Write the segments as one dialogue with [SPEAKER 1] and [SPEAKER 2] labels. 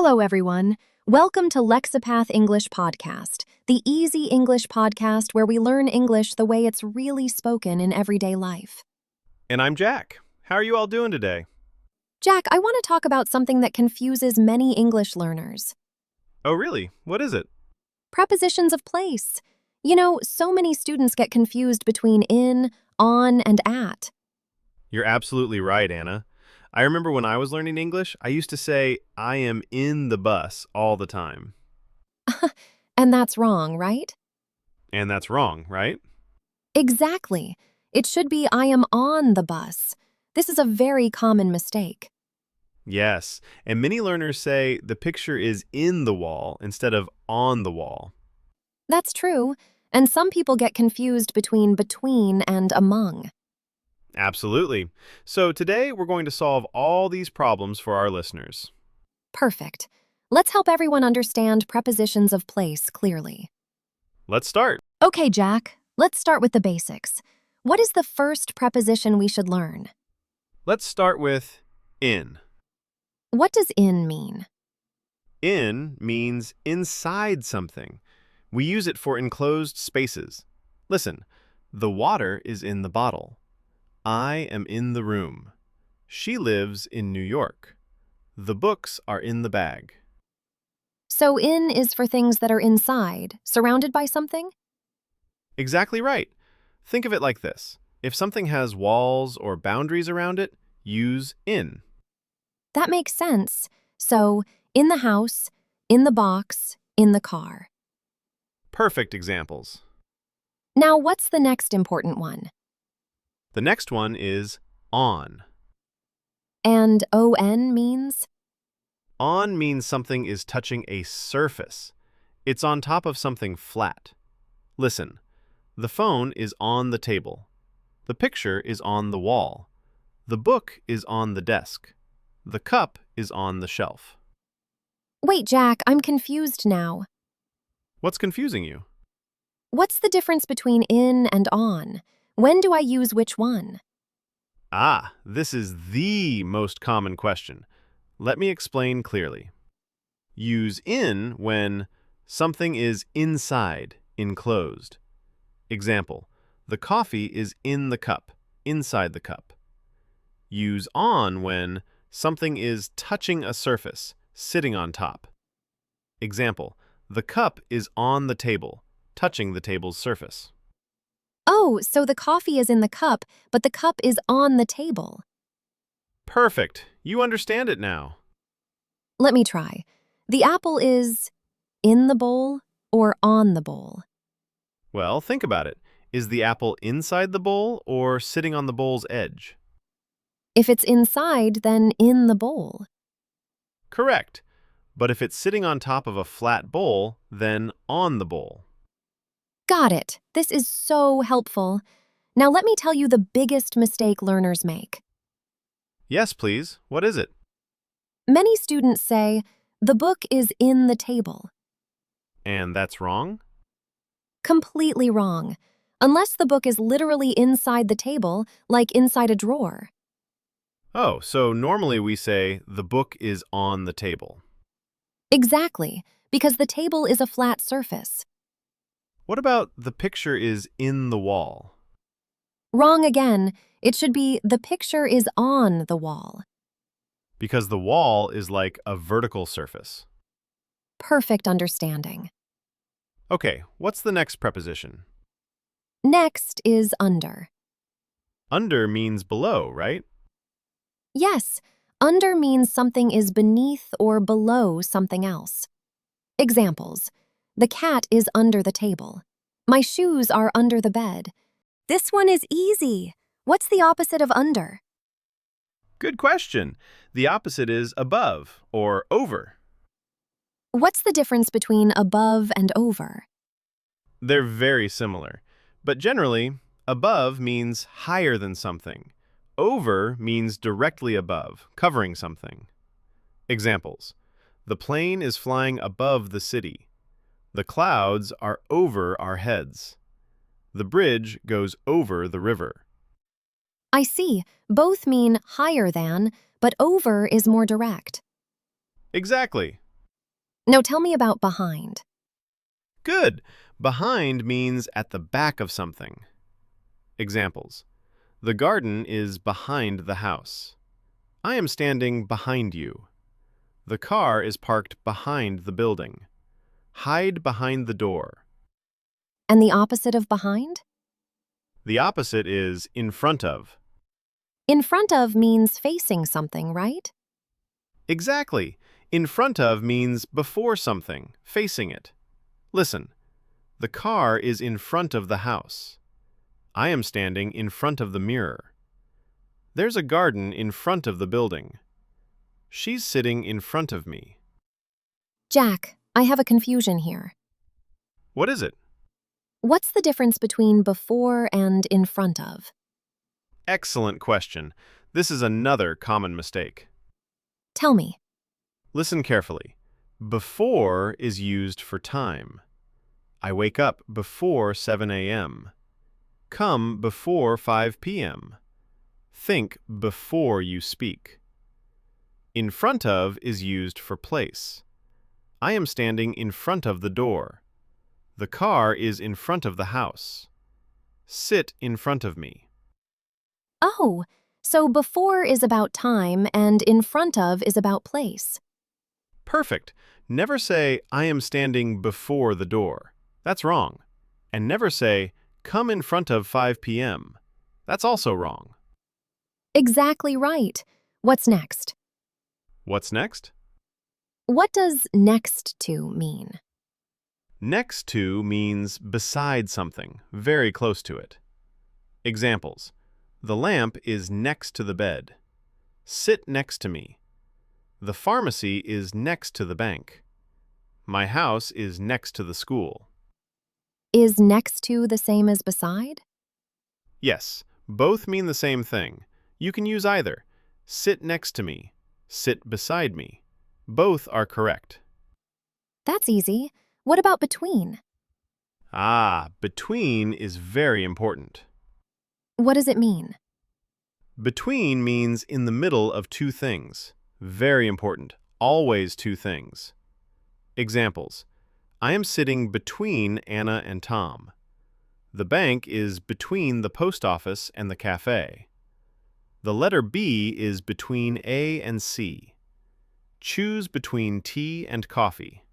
[SPEAKER 1] Hello, everyone. Welcome to Lexipath English Podcast, the easy English podcast where we learn English the way it's really spoken in everyday life.
[SPEAKER 2] And I'm Jack. How are you all doing today?
[SPEAKER 1] Jack, I want to talk about something that confuses many English learners.
[SPEAKER 2] Oh, really? What is it?
[SPEAKER 1] Prepositions of place. You know, so many students get confused between in, on, and at.
[SPEAKER 2] You're absolutely right, Anna. I remember when I was learning English, I used to say, I am in the bus all the time.
[SPEAKER 1] And that's wrong, right?
[SPEAKER 2] And that's wrong, right?
[SPEAKER 1] Exactly. It should be I am on the bus. This is a very common mistake.
[SPEAKER 2] Yes, and many learners say the picture is in the wall instead of on the wall.
[SPEAKER 1] That's true, and some people get confused between and among.
[SPEAKER 2] Absolutely. So today we're going to solve all these problems for our listeners.
[SPEAKER 1] Perfect. Let's help everyone understand prepositions of place clearly.
[SPEAKER 2] Let's start.
[SPEAKER 1] Okay, Jack, let's start with the basics. What is the first preposition we should learn?
[SPEAKER 2] Let's start with in.
[SPEAKER 1] What does in mean?
[SPEAKER 2] In means inside something. We use it for enclosed spaces. Listen, the water is in the bottle. I am in the room. She lives in New York. The books are in the bag.
[SPEAKER 1] So in is for things that are inside, surrounded by something?
[SPEAKER 2] Exactly right. Think of it like this. If something has walls or boundaries around it, use in.
[SPEAKER 1] That makes sense. So, in the house, in the box, in the car.
[SPEAKER 2] Perfect examples.
[SPEAKER 1] Now, what's the next important one?
[SPEAKER 2] The next one is on.
[SPEAKER 1] And on means?
[SPEAKER 2] On means something is touching a surface. It's on top of something flat. Listen, the phone is on the table. The picture is on the wall. The book is on the desk. The cup is on the shelf.
[SPEAKER 1] Wait, Jack, I'm confused now.
[SPEAKER 2] What's confusing you?
[SPEAKER 1] What's the difference between in and on? When do I use which one?
[SPEAKER 2] Ah, this is the most common question. Let me explain clearly. Use in when something is inside, enclosed. Example, the coffee is in the cup, inside the cup. Use on when something is touching a surface, sitting on top. Example, the cup is on the table, touching the table's surface.
[SPEAKER 1] Oh, so the coffee is in the cup, but the cup is on the table.
[SPEAKER 2] Perfect. You understand it now.
[SPEAKER 1] Let me try. The apple is in the bowl or on the bowl?
[SPEAKER 2] Well, think about it. Is the apple inside the bowl or sitting on the bowl's edge?
[SPEAKER 1] If it's inside, then in the bowl.
[SPEAKER 2] Correct. But if it's sitting on top of a flat bowl, then on the bowl.
[SPEAKER 1] Got it. This is so helpful. Now let me tell you the biggest mistake learners make.
[SPEAKER 2] Yes, please. What is it?
[SPEAKER 1] Many students say, the book is in the table.
[SPEAKER 2] And that's wrong?
[SPEAKER 1] Completely wrong. Unless the book is literally inside the table, like inside a drawer.
[SPEAKER 2] Oh, so normally we say the book is on the table.
[SPEAKER 1] Exactly, because the table is a flat surface.
[SPEAKER 2] What about the picture is in the wall?
[SPEAKER 1] Wrong again. It should be the picture is on the wall.
[SPEAKER 2] Because the wall is like a vertical surface.
[SPEAKER 1] Perfect understanding.
[SPEAKER 2] Okay, what's the next preposition?
[SPEAKER 1] Next is under.
[SPEAKER 2] Under means below, right?
[SPEAKER 1] Yes, under means something is beneath or below something else. Examples. The cat is under the table. My shoes are under the bed. This one is easy. What's the opposite of under?
[SPEAKER 2] Good question. The opposite is above or over.
[SPEAKER 1] What's the difference between above and over?
[SPEAKER 2] They're very similar, but generally, above means higher than something. Over means directly above, covering something. Examples. The plane is flying above the city. The clouds are over our heads. The bridge goes over the river.
[SPEAKER 1] I see. Both mean higher than, but over is more direct.
[SPEAKER 2] Exactly.
[SPEAKER 1] Now tell me about behind.
[SPEAKER 2] Good. Behind means at the back of something. Examples. The garden is behind the house. I am standing behind you. The car is parked behind the building. Hide behind the door.
[SPEAKER 1] And the opposite of behind?
[SPEAKER 2] The opposite is in front of.
[SPEAKER 1] In front of means facing something, right?
[SPEAKER 2] Exactly. In front of means before something, facing it. Listen. The car is in front of the house. I am standing in front of the mirror. There's a garden in front of the building. She's sitting in front of me.
[SPEAKER 1] Jack, I have a confusion here.
[SPEAKER 2] What is it?
[SPEAKER 1] What's the difference between before and in front of?
[SPEAKER 2] Excellent question. This is another common mistake.
[SPEAKER 1] Tell me.
[SPEAKER 2] Listen carefully. Before is used for time. I wake up before 7 a.m. Come before 5 p.m. Think before you speak. In front of is used for place. I am standing in front of the door. The car is in front of the house. Sit in front of me.
[SPEAKER 1] Oh, so before is about time and in front of is about place.
[SPEAKER 2] Perfect. Never say, I am standing before the door. That's wrong. And never say, come in front of 5 p.m. That's also wrong.
[SPEAKER 1] Exactly right. What's next?
[SPEAKER 2] What's next?
[SPEAKER 1] What does next to mean?
[SPEAKER 2] Next to means beside something, very close to it. Examples. The lamp is next to the bed. Sit next to me. The pharmacy is next to the bank. My house is next to the school.
[SPEAKER 1] Is next to the same as beside?
[SPEAKER 2] Yes, both mean the same thing. You can use either. Sit next to me. Sit beside me. Both are correct.
[SPEAKER 1] That's easy. What about between?
[SPEAKER 2] Between is very important.
[SPEAKER 1] What does it mean?
[SPEAKER 2] Between means in the middle of two things. Very important. Always two things. Examples. I am sitting between Anna and Tom. The bank is between the post office and the cafe. The letter B is between A and C. Choose between tea and coffee.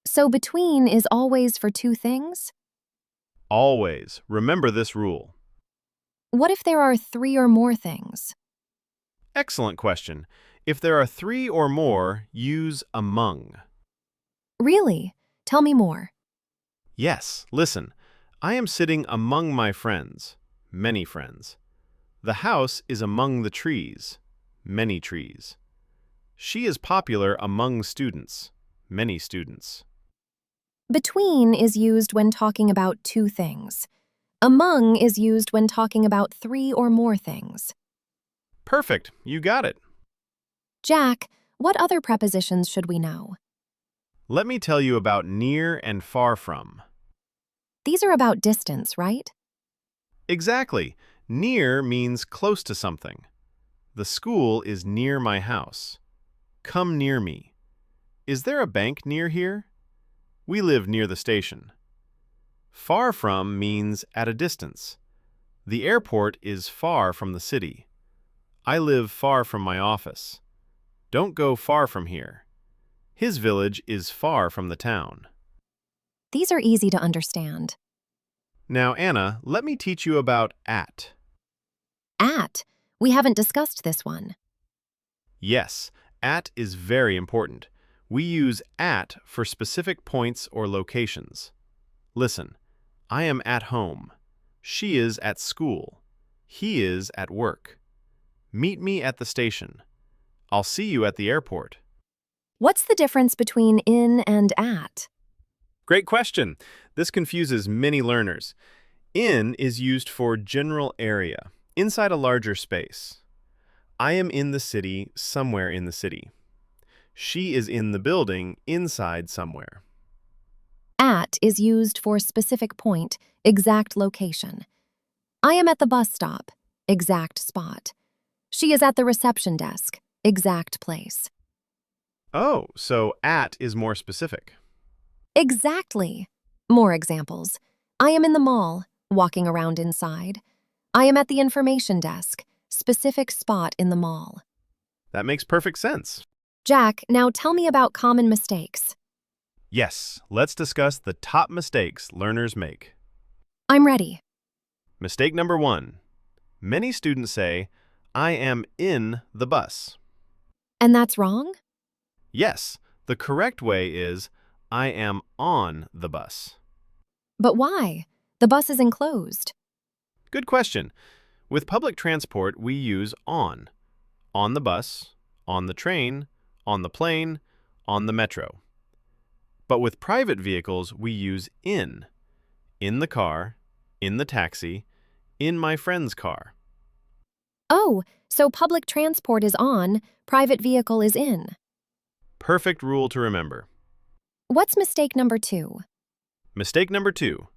[SPEAKER 1] So between is always for two things?
[SPEAKER 2] Always. Remember this rule.
[SPEAKER 1] What if there are three or more things?
[SPEAKER 2] Excellent question. If there are three or more, use among.
[SPEAKER 1] Really? Tell me more.
[SPEAKER 2] Yes, listen. I am sitting among my friends, many friends. The house is among the trees, many trees. She is popular among students, many students.
[SPEAKER 1] Between is used when talking about two things. Among is used when talking about three or more things.
[SPEAKER 2] Perfect, you got it.
[SPEAKER 1] Jack, what other prepositions should we know?
[SPEAKER 2] Let me tell you about near and far from.
[SPEAKER 1] These are about distance, right?
[SPEAKER 2] Exactly. Near means close to something. The school is near my house. Come near me. Is there a bank near here? We live near the station. Far from means at a distance. The airport is far from the city. I live far from my office. Don't go far from here. His village is far from the town.
[SPEAKER 1] These are easy to understand.
[SPEAKER 2] Now, Anna, let me teach you about at.
[SPEAKER 1] At. We haven't discussed this one.
[SPEAKER 2] Yes, at is very important. We use at for specific points or locations. Listen, I am at home. She is at school. He is at work. Meet me at the station. I'll see you at the airport.
[SPEAKER 1] What's the difference between in and at?
[SPEAKER 2] Great question. This confuses many learners. In is used for general area, inside a larger space. I am in the city, somewhere in the city. She is in the building, inside somewhere.
[SPEAKER 1] At is used for specific point, exact location. I am at the bus stop, exact spot. She is at the reception desk, exact place.
[SPEAKER 2] Oh, so at is more specific.
[SPEAKER 1] Exactly. More examples. I am in the mall, walking around inside. I am at the information desk, specific spot in the mall.
[SPEAKER 2] That makes perfect sense.
[SPEAKER 1] Jack, now tell me about common mistakes.
[SPEAKER 2] Yes, let's discuss the top mistakes learners make.
[SPEAKER 1] I'm ready.
[SPEAKER 2] Mistake number 1. Many students say, I am in the bus.
[SPEAKER 1] And that's wrong?
[SPEAKER 2] Yes, the correct way is, I am on the bus.
[SPEAKER 1] But why? The bus is enclosed.
[SPEAKER 2] Good question. With public transport, we use on the bus, on the train, on the plane, on the metro. But with private vehicles, we use in the car, in the taxi, in my friend's car.
[SPEAKER 1] Oh, so public transport is on, private vehicle is in.
[SPEAKER 2] Perfect rule to remember.
[SPEAKER 1] What's mistake number 2?
[SPEAKER 2] Mistake number 2.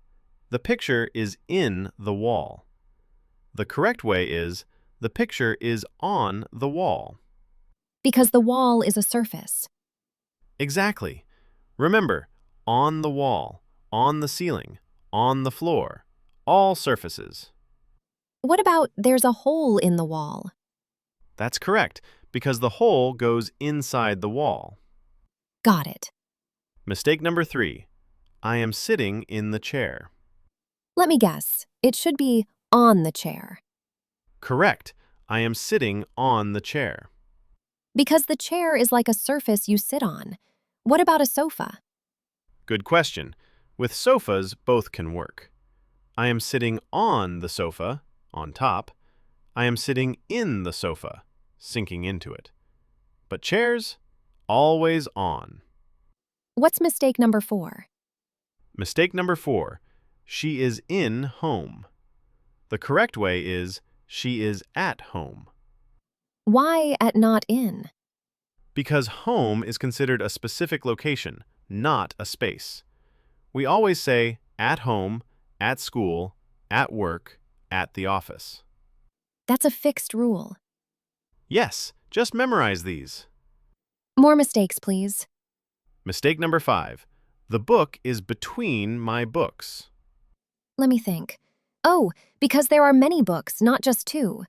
[SPEAKER 2] The picture is in the wall. The correct way is, the picture is on the wall.
[SPEAKER 1] Because the wall is a surface.
[SPEAKER 2] Exactly. Remember, on the wall, on the ceiling, on the floor, all surfaces.
[SPEAKER 1] What about there's a hole in the wall?
[SPEAKER 2] That's correct, because the hole goes inside the wall.
[SPEAKER 1] Got it.
[SPEAKER 2] Mistake number 3. I am sitting in the chair.
[SPEAKER 1] Let me guess. It should be on the chair.
[SPEAKER 2] Correct. I am sitting on the chair.
[SPEAKER 1] Because the chair is like a surface you sit on. What about a sofa?
[SPEAKER 2] Good question. With sofas, both can work. I am sitting on the sofa, on top. I am sitting in the sofa, sinking into it. But chairs, always on.
[SPEAKER 1] What's mistake number 4?
[SPEAKER 2] Mistake number 4. She is in home. The correct way is, she is at home.
[SPEAKER 1] Why at not in?
[SPEAKER 2] Because home is considered a specific location, not a space. We always say at home, at school, at work, at the office.
[SPEAKER 1] That's a fixed rule.
[SPEAKER 2] Yes, just memorize these.
[SPEAKER 1] More mistakes, please.
[SPEAKER 2] Mistake number 5. The book is between my books.
[SPEAKER 1] Let me think. Oh, because there are many books, not just 2.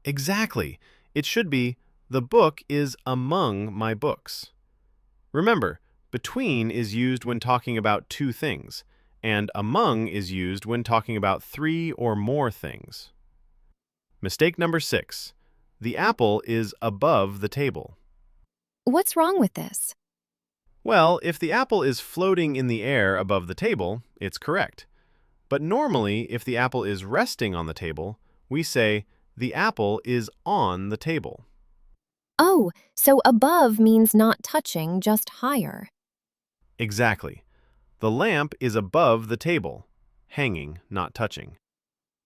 [SPEAKER 2] Exactly. It should be, the book is among my books. Remember, between is used when talking about 2 things, and among is used when talking about 3 or more things. Mistake number 6. The apple is above the table.
[SPEAKER 1] What's wrong with this?
[SPEAKER 2] Well, if the apple is floating in the air above the table, it's correct. But normally, if the apple is resting on the table, we say, the apple is on the table.
[SPEAKER 1] Oh, so above means not touching, just higher.
[SPEAKER 2] Exactly. The lamp is above the table, hanging, not touching.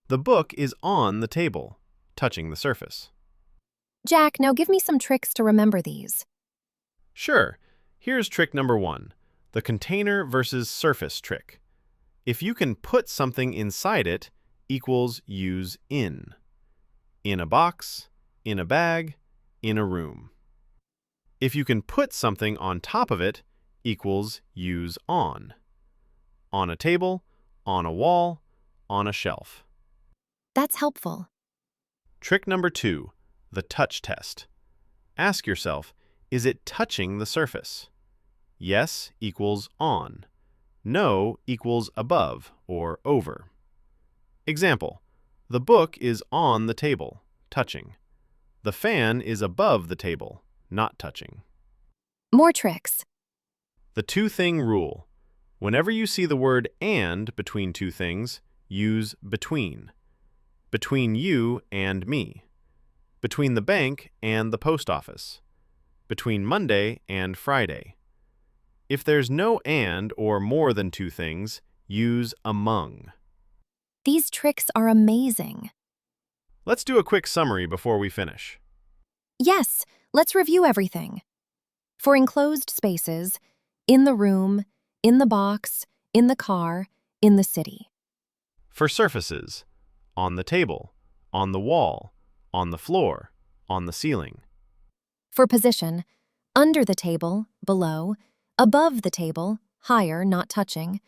[SPEAKER 2] The book is on the table, touching the surface.
[SPEAKER 1] Jack, now give me some tricks to remember these.
[SPEAKER 2] Sure. Here's trick number 1, the container versus surface trick. If you can put something inside it, equals use in. In a box, in a bag, in a room. If you can put something on top of it, equals use on. On a table, on a wall, on a shelf.
[SPEAKER 1] That's helpful.
[SPEAKER 2] Trick number 2, the touch test. Ask yourself, is it touching the surface? Yes equals on. No equals above or over. Example, the book is on the table, touching. The fan is above the table, not touching.
[SPEAKER 1] More tricks.
[SPEAKER 2] The 2-thing rule. Whenever you see the word and between 2 things, use between. Between you and me. Between the bank and the post office. Between Monday and Friday. If there's no and or more than 2 things, use among.
[SPEAKER 1] These tricks are amazing.
[SPEAKER 2] Let's do a quick summary before we finish.
[SPEAKER 1] Yes, let's review everything. For enclosed spaces, in the room, in the box, in the car, in the city.
[SPEAKER 2] For surfaces, on the table, on the wall, on the floor, on the ceiling.
[SPEAKER 1] For position, Under the table, below. Above the table, higher, not touching.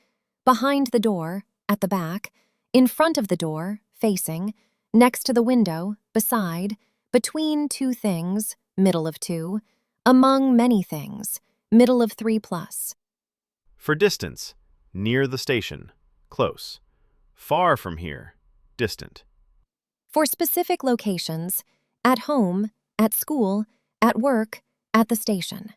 [SPEAKER 1] Behind the door, at the back. In front of the door, facing. Next to the window, beside. Between two things, middle of two. Among many things, middle of 3+.
[SPEAKER 2] For distance, near the station, close. Far from here, distant.
[SPEAKER 1] For specific locations, at home, at school, at work, at the station.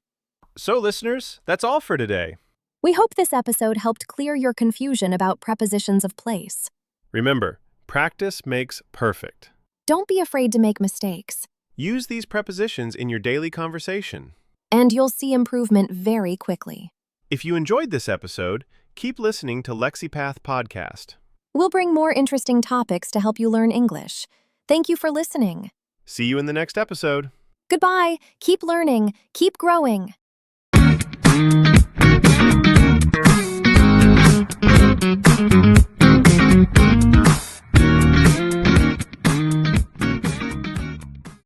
[SPEAKER 2] So, listeners, that's all for today.
[SPEAKER 1] We hope this episode helped clear your confusion about prepositions of place.
[SPEAKER 2] Remember, practice makes perfect.
[SPEAKER 1] Don't be afraid to make mistakes,
[SPEAKER 2] Use these prepositions in your daily conversation.
[SPEAKER 1] and you'll see improvement very quickly.
[SPEAKER 2] If you enjoyed this episode, keep listening to LexiPath Podcast.
[SPEAKER 1] We'll bring more interesting topics to help you learn English. Thank you for listening.
[SPEAKER 2] See you in the next episode.
[SPEAKER 1] Goodbye. Keep learning. Keep growing.